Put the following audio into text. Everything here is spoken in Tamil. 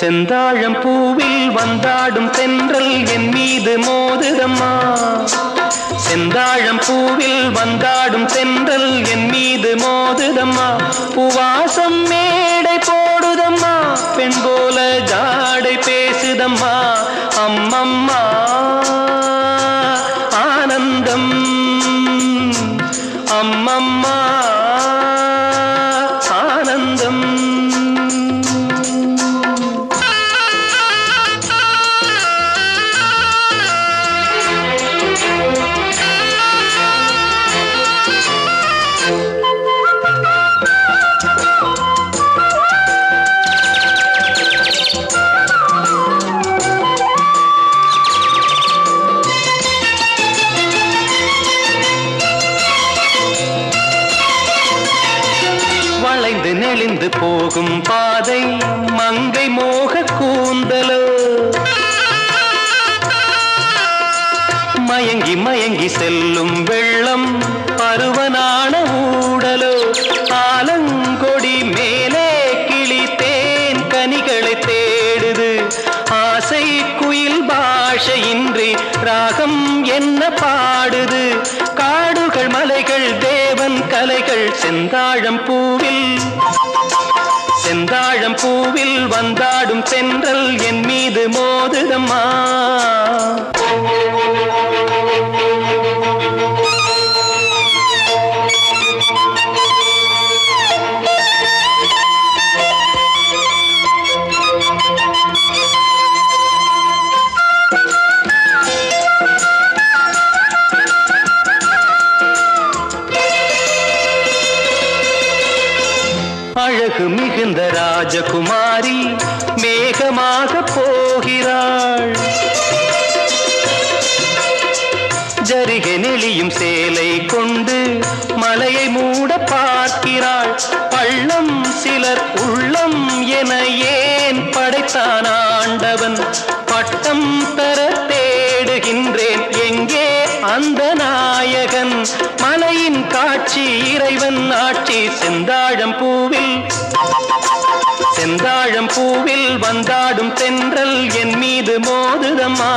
செந்தாழம் பூவில் வந்தாடும் தென்றல் என் மீது மோதுதம்மா. செந்தாழம் பூவில் வந்தாடும் தென்றல் என் மீது மோதுதம்மா. உவாசம் மேடை போடுதம்மா, பெண் போல ஜாடை பேசுதம்மா. அம்மம்மா ஆனந்தம், அம்மம்மா ஆனந்தம். வளைந்து நெளிந்து போகும் பாதை மங்கை மோக கூந்தலோ, மயங்கி மயங்கி செல்லும் வெள்ளம் பருவனான ஊடலோ. ஆலங்கொடி மேலே கிளி தேன் கனிகளை தேடுது, ஆசை குயில் பாஷையின்றி ராகம் என்ன பாடுது. காடுகள் மலைகள் தேவன் கலைகள் செந்தாழம் பூவில், செந்தாழம் பூவில் வந்தாடும் தென்றல் என் மீது மோதுதம்மா. அழகு மிகுந்த ராஜகுமாரி மேகமாக போகிறாள், ஜரிகை நெளியும் சேலை கொண்டு மலையை மூட பார்க்கிறாள். பள்ளம் சிலர் உள்ளம் என ஏன் படைத்தான் ஆண்டவன், பட்டம் பெற தேடுகின்றேன் எங்கே அந்த நாயகன். மலையின் காட்சி இறைவன் ஆட்சி செந்தாழம் பூவில், செந்தாழம் பூவில் வந்தாடும் தென்றல் என் மீது மோதுதம்மா.